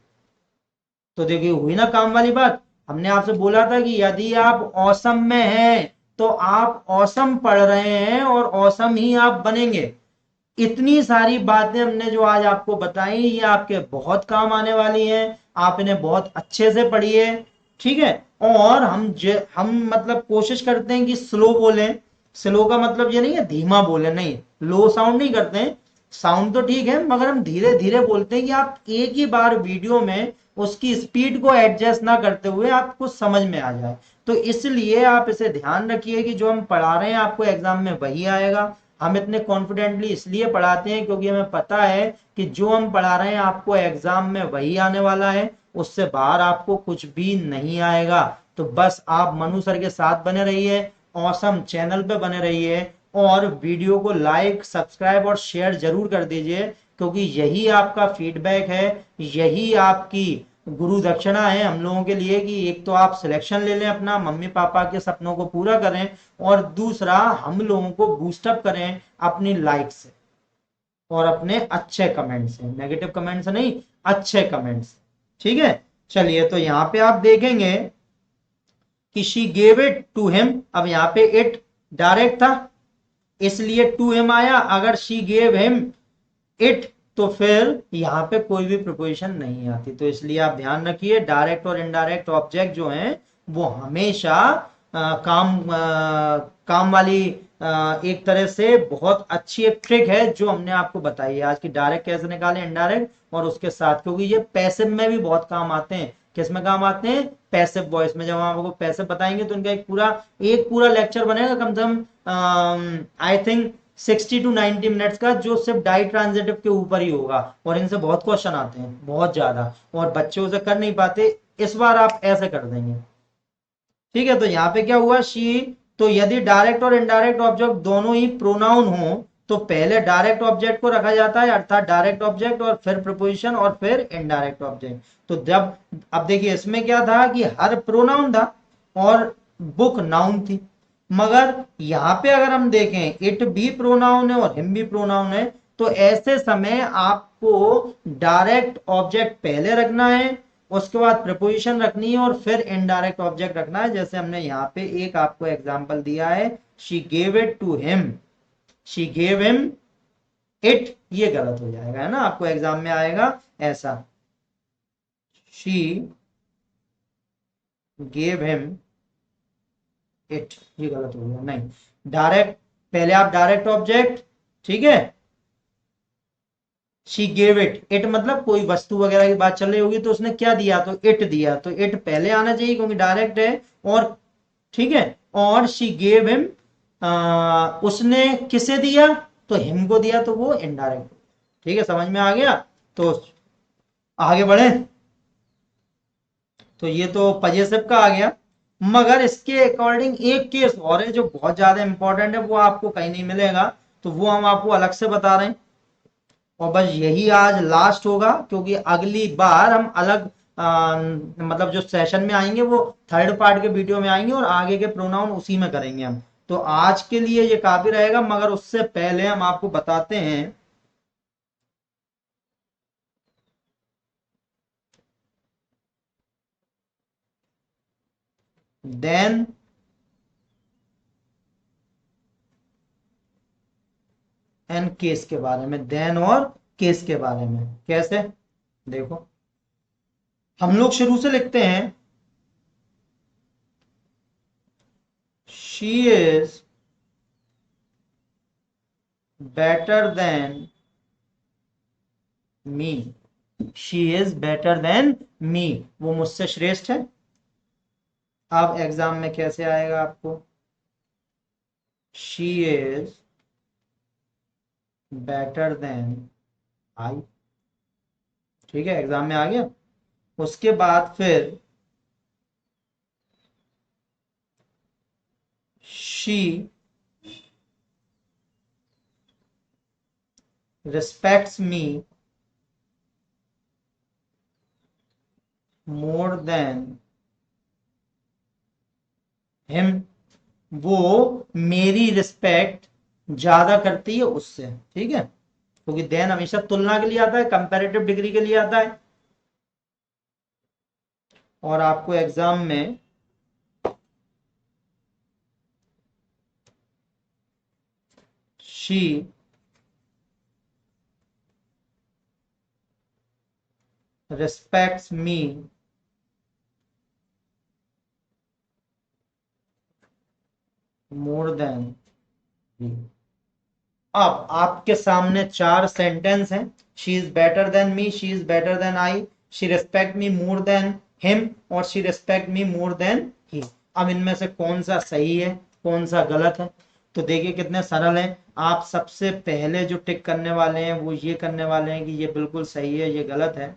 A: तो देखिए हुई ना काम वाली बात। हमने आपसे बोला था कि यदि आप औसम में हैं तो आप औसम पढ़ रहे हैं और औसम ही आप बनेंगे। इतनी सारी बातें हमने जो आज आपको बताई ये आपके बहुत काम आने वाली हैं, आप इन्हें बहुत अच्छे से पढ़िए, ठीक है। और हम मतलब कोशिश करते हैं कि स्लो बोलें। स्लो का मतलब ये नहीं है धीमा बोले, नहीं, लो साउंड नहीं करते हैं, साउंड तो ठीक है मगर हम धीरे धीरे बोलते हैं कि आप एक ही बार वीडियो में उसकी स्पीड को एडजस्ट ना करते हुए आपको समझ में आ जाए। तो इसलिए आप इसे ध्यान रखिए कि जो हम पढ़ा रहे हैं आपको एग्जाम में वही आएगा। हम इतने कॉन्फिडेंटली इसलिए पढ़ाते हैं क्योंकि हमें पता है कि जो हम पढ़ा रहे हैं आपको एग्जाम में वही आने वाला है, उससे बाहर आपको कुछ भी नहीं आएगा। तो बस आप मनु सर के साथ बने रहिए, ऑसम चैनल पे बने रहिए और वीडियो को लाइक सब्सक्राइब और शेयर जरूर कर दीजिए, क्योंकि यही आपका फीडबैक है, यही आपकी गुरु दक्षिणा है हम लोगों के लिए कि एक तो आप सिलेक्शन ले लें, अपना मम्मी पापा के सपनों को पूरा करें, और दूसरा हम लोगों को बूस्टअप करें अपनी लाइक से और अपने अच्छे कमेंट से, नेगेटिव कमेंट से नहीं, अच्छे कमेंट से। ठीक है, चलिए तो यहाँ पे आप देखेंगे कि she gave it to him. अब यहाँ पे इट डायरेक्ट था इसलिए टू हिम आया। अगर शी गेव हिम इट तो फिर यहाँ पे कोई भी प्रिपोजिशन नहीं आती। तो इसलिए आप ध्यान रखिए, डायरेक्ट और इनडायरेक्ट ऑब्जेक्ट जो हैं वो हमेशा काम वाली एक तरह से बहुत अच्छी एक ट्रिक है जो हमने आपको बताई है आज की, डायरेक्ट कैसे निकालें, इनडायरेक्ट और उसके साथ, क्योंकि ये पैसिव में भी बहुत काम आते हैं। किस में काम आते हैं? पैसिव वॉइस में। जब हम आपको पैसिव बताएंगे तो उनका एक पूरा लेक्चर बनेगा कम से कम आई थिंक 60 to 90 मिनट्स का, जो सिर्फ डाई ट्रांजिटिव के ऊपर ही होगा। और इनसे बहुत क्वेश्चन आते हैं, बहुत ज्यादा, और बच्चे उसे कर नहीं पाते। इस बार आप ऐसे कर देंगे। ठीक है, तो यहाँ पे क्या हुआ, शी। तो यदि डायरेक्ट और इनडायरेक्ट ऑब्जेक्ट दोनों ही प्रोनाउन हो तो पहले डायरेक्ट ऑब्जेक्ट को रखा जाता है, अर्थात डायरेक्ट ऑब्जेक्ट, और फिर प्रीपोजिशन, और फिर इनडायरेक्ट ऑब्जेक्ट। तो जब, अब देखिए इसमें क्या था कि हर प्रोनाउन था और बुक नाउन थी। मगर यहाँ पे अगर हम देखें इट भी प्रोनाउन है और हिम भी प्रोनाउन है, तो ऐसे समय आपको डायरेक्ट ऑब्जेक्ट पहले रखना है, उसके बाद प्रीपोजिशन रखनी है, और फिर इनडायरेक्ट ऑब्जेक्ट रखना है। जैसे हमने यहाँ पे एक आपको एग्जांपल दिया है, she gave it to him, she gave him it, ये गलत हो जाएगा, है ना, आपको एग्जाम में आएगा ऐसा, शी गेव हिम इट, ये गलत हो गया। नहीं, डायरेक्ट, पहले आप डायरेक्ट ऑब्जेक्ट, ठीक है, शी गेव इट, इट मतलब कोई वस्तु वगैरह की बात चल रही होगी तो उसने क्या दिया, तो इट दिया, तो इट पहले आना चाहिए क्योंकि डायरेक्ट है। और ठीक है, और शी गेव हिम, उसने किसे दिया, तो हिम को दिया, तो वो इनडायरेक्ट। ठीक है, समझ में आ गया। तो आगे बढ़े, तो ये तो पजेसिव का आ गया। मगर इसके अकॉर्डिंग एक केस और है जो बहुत ज्यादा इंपॉर्टेंट है, वो आपको कहीं नहीं मिलेगा, तो वो हम आपको अलग से बता रहे हैं। और बस यही आज लास्ट होगा, क्योंकि अगली बार हम अलग मतलब जो सेशन में आएंगे वो थर्ड पार्ट के वीडियो में आएंगे, और आगे के प्रोनाउन उसी में करेंगे हम। तो आज के लिए ये काफी रहेगा, मगर उससे पहले हम आपको बताते हैं देन एंड केस के बारे में, देन और केस के बारे में। कैसे, देखो हम लोग शुरू से लिखते हैं, she is better than me, she is better than मी, वो मुझसे श्रेष्ठ है। अब एग्जाम में कैसे आएगा आपको, she is better than I. ठीक है, एग्जाम में आ गया। उसके बाद फिर she respects me more than him, वो मेरी रिस्पेक्ट ज्यादा करती है उससे। ठीक है, क्योंकि देन हमेशा तुलना के लिए आता है, कंपैरेटिव डिग्री के लिए आता है। और आपको एग्जाम में she respects me more than you। अब आपके सामने चार सेंटेंस हैं, she is better than me, she is better than I, she respect me more than him, और she respect me more than he. अब इनमें से कौन सा सही है, कौन सा गलत है? तो देखिए कितने सरल हैं। आप सबसे पहले जो टिक करने वाले हैं वो ये करने वाले हैं कि ये बिल्कुल सही है, ये गलत है,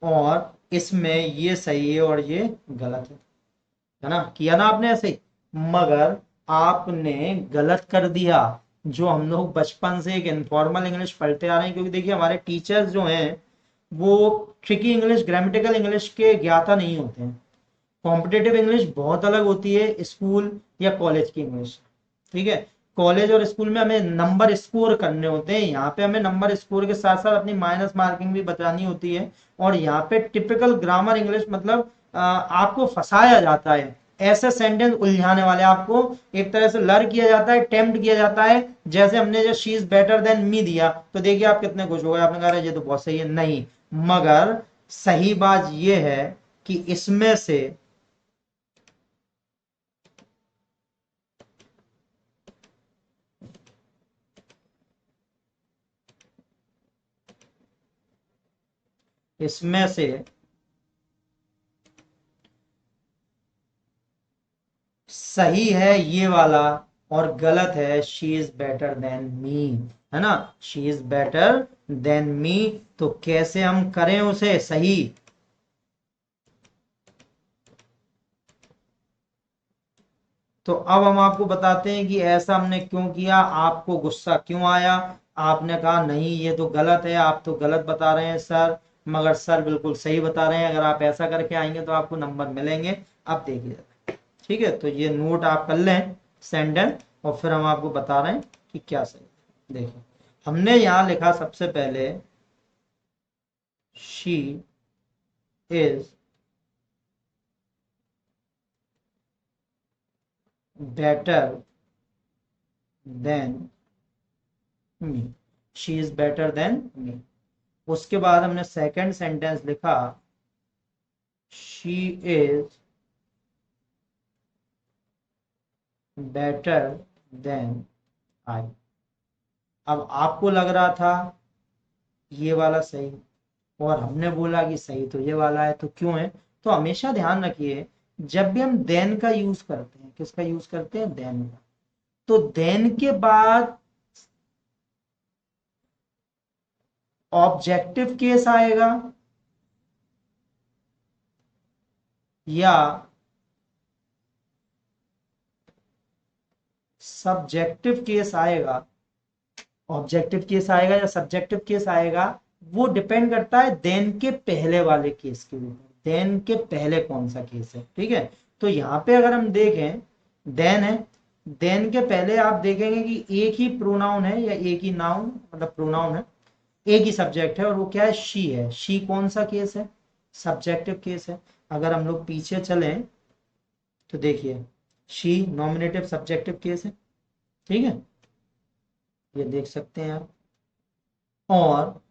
A: और इसमें ये सही है और ये गलत है ना, किया ना आपने ऐसे ही। मगर आपने गलत कर दिया, जो हम लोग बचपन से एक इनफॉर्मल इंग्लिश पढ़ते आ रहे हैं, क्योंकि देखिए हमारे टीचर्स जो हैं वो ट्रिकी इंग्लिश, ग्रामेटिकल इंग्लिश के ज्ञाता नहीं होते हैं। कॉम्पिटेटिव इंग्लिश बहुत अलग होती है स्कूल या कॉलेज की इंग्लिश। ठीक है, कॉलेज और स्कूल में हमें नंबर स्कोर करने होते हैं, यहाँ पे हमें नंबर स्कोर के साथ साथ अपनी माइनस मार्किंग भी बचानी होती है। और यहाँ पे टिपिकल ग्रामर इंग्लिश मतलब आपको फंसाया जाता है, ऐसे सेंटेंस उलझाने वाले आपको एक तरह से लर किया जाता है, टेम्प्ट किया जाता है। जैसे हमने जो शी इज बेटर देन मी दिया, तो देखिए आप कितने खुश हो गए, आपने कहा ये तो बहुत सही है। नहीं, मगर सही बात यह है कि इसमें से सही है ये वाला और गलत है शी इज बेटर देन मी, है ना। शी इज बेटर देन मी, तो कैसे हम करें उसे सही। तो अब हम आपको बताते हैं कि ऐसा हमने क्यों किया, आपको गुस्सा क्यों आया, आपने कहा नहीं ये तो गलत है, आप तो गलत बता रहे हैं सर, मगर सर बिल्कुल सही बता रहे हैं, अगर आप ऐसा करके आएंगे तो आपको नंबर मिलेंगे। अब देखिए, ठीक है, तो ये नोट आप कर लें सेंटेंस, और फिर हम आपको बता रहे हैं कि क्या सही है। देखिए, हमने यहां लिखा सबसे पहले she is better than me, she is better than me. उसके बाद हमने सेकंड सेंटेंस लिखा she is better than I. अब आपको लग रहा था ये वाला सही, और हमने बोला कि सही तो ये वाला है, तो क्यों है। तो हमेशा ध्यान रखिए, जब भी हम देन का यूज करते हैं, किसका यूज करते हैं, देन का, तो देन के बाद ऑब्जेक्टिव केस आएगा या सब्जेक्टिव केस आएगा, ऑब्जेक्टिव केस आएगा या सब्जेक्टिव केस आएगा, वो डिपेंड करता है देन के पहले वाले केस के ऊपर, देन के पहले कौन सा केस है। ठीक है, तो यहाँ पे अगर हम देखें देन है, देन के पहले आप देखेंगे कि एक ही प्रोनाउन है या एक ही नाउन मतलब प्रोनाउन है, एक ही सब्जेक्ट है, और वो क्या है, शी है। शी कौन सा केस है, सब्जेक्टिव केस है। अगर हम लोग पीछे चलें तो देखिए शी नॉमिनेटिव सब्जेक्टिव केस है। ठीक है, ये देख सकते हैं आप। और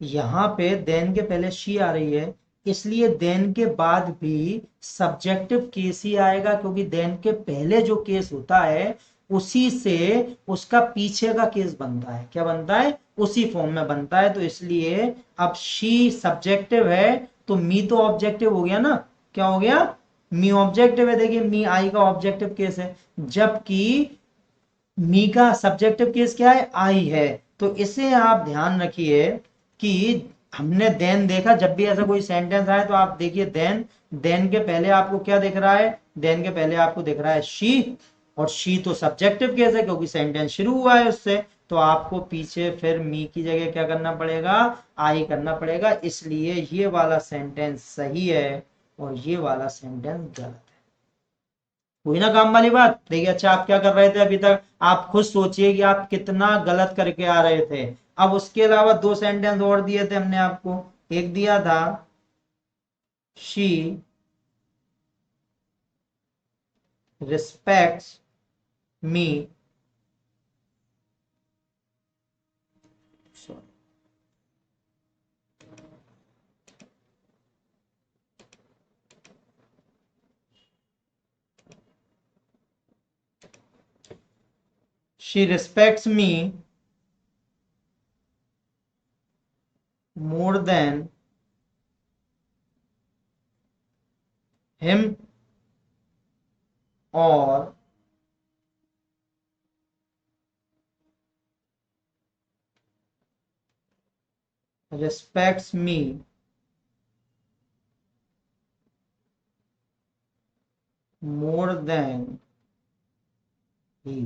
A: यहाँ पे देन के पहले शी आ रही है, इसलिए देन के बाद भी सब्जेक्टिव केस ही आएगा, क्योंकि देन के पहले जो केस होता है उसी से उसका पीछे का केस बनता है। क्या बनता है, उसी फॉर्म में बनता है। तो इसलिए अब शी सब्जेक्टिव है, तो मी तो ऑब्जेक्टिव हो गया ना। क्या हो गया, मी ऑब्जेक्टिव है। देखिए मी आई का ऑब्जेक्टिव केस है, जबकि मी का सब्जेक्टिव केस क्या है, आई है। तो इसे आप ध्यान रखिए कि हमने देन देखा, जब भी ऐसा कोई सेंटेंस आए तो आप देखिए देन, देन के पहले आपको क्या दिख रहा है, देन के पहले आपको दिख रहा है शी, और शी तो सब्जेक्टिव केस है क्योंकि सेंटेंस शुरू हुआ है उससे। तो आपको पीछे फिर मी की जगह क्या करना पड़ेगा, आई करना पड़ेगा। इसलिए ये वाला सेंटेंस सही है और ये वाला सेंटेंस गलत है। हुई ना काम वाली बात। देखिए, अच्छा आप क्या कर रहे थे अभी तक, आप खुद सोचिए कि आप कितना गलत करके आ रहे थे। अब उसके अलावा दो सेंटेंस और दिए थे हमने आपको, एक दिया था she respects me, she respects me more than him, और respects me more than he.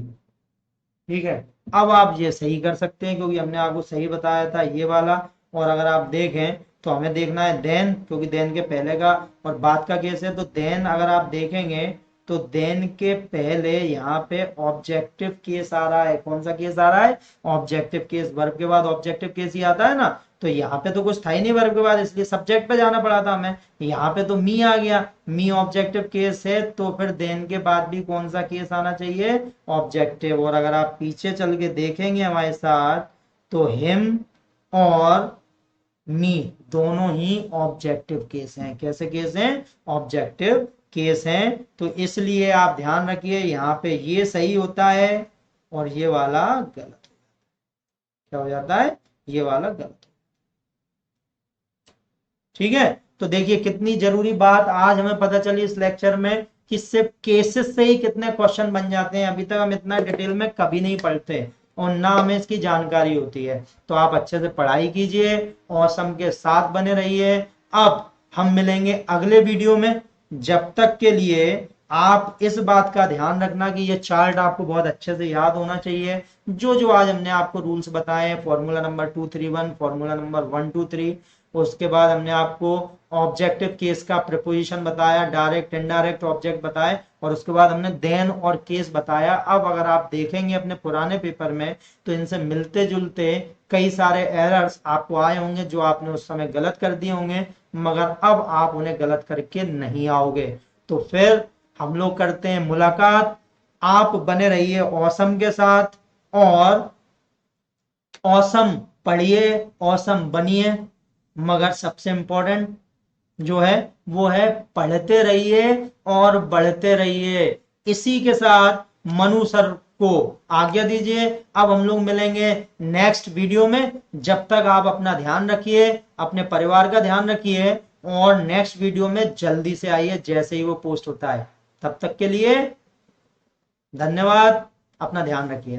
A: ठीक है, अब आप ये सही कर सकते हैं क्योंकि हमने आपको सही बताया था ये वाला। और अगर आप देखें तो हमें देखना है देन, क्योंकि देन के पहले का और बाद का केस है। तो देन अगर आप देखेंगे तो देन के पहले यहाँ पे ऑब्जेक्टिव केस आ रहा है। कौन सा केस आ रहा है? Objective case. वर्ब के बाद ऑब्जेक्टिव केस ही आता है ना। तो यहाँ पे तो कुछ था ही नहीं वर्ब के बाद, इसलिए सब्जेक्ट पे जाना पड़ा था हमें। यहाँ पे तो मी आ गया, मी ऑब्जेक्टिव केस है, तो फिर देन के बाद भी कौन सा केस आना चाहिए? ऑब्जेक्टिव। और अगर आप पीछे चल के देखेंगे हमारे साथ, तो हिम और मी दोनों ही ऑब्जेक्टिव केस हैं। कैसे केस हैं? ऑब्जेक्टिव केस हैं। तो इसलिए आप ध्यान रखिए, यहाँ पे ये सही होता है और ये वाला गलत। क्या हो जाता है? ये वाला गलत। ठीक है, तो देखिए कितनी जरूरी बात आज हमें पता चली इस लेक्चर में कि सिर्फ केसेस से ही कितने क्वेश्चन बन जाते हैं। अभी तक हम इतना डिटेल में कभी नहीं पढ़ते और ना हमें इसकी जानकारी होती है। तो आप अच्छे से पढ़ाई कीजिए, ऑसम के साथ बने रहिए। अब हम मिलेंगे अगले वीडियो में। जब तक के लिए आप इस बात का ध्यान रखना कि ये चार्ट आपको बहुत अच्छे से याद होना चाहिए। जो जो आज हमने आपको रूल्स बताए, फॉर्मूला नंबर 231, फॉर्मूला नंबर 123, उसके बाद हमने आपको ऑब्जेक्टिव केस का प्रीपोजिशन बताया, डायरेक्ट इनडायरेक्ट ऑब्जेक्ट बताए, और उसके बाद हमने देन और केस बताया। अब अगर आप देखेंगे अपने पुराने पेपर में तो इनसे मिलते जुलते कई सारे एरर्स आपको आए होंगे जो आपने उस समय गलत कर दिए होंगे, मगर अब आप उन्हें गलत करके नहीं आओगे। तो फिर हम लोग करते हैं मुलाकात। आप बने रहिए ऑसम के साथ और ऑसम पढ़िए, ऑसम बनिए, मगर सबसे इंपॉर्टेंट जो है वो है पढ़ते रहिए और बढ़ते रहिए। इसी के साथ मनु सर को आज्ञा दीजिए। अब हम लोग मिलेंगे नेक्स्ट वीडियो में। जब तक आप अपना ध्यान रखिए, अपने परिवार का ध्यान रखिए, और नेक्स्ट वीडियो में जल्दी से आइए जैसे ही वो पोस्ट होता है। तब तक के लिए धन्यवाद, अपना ध्यान रखिए।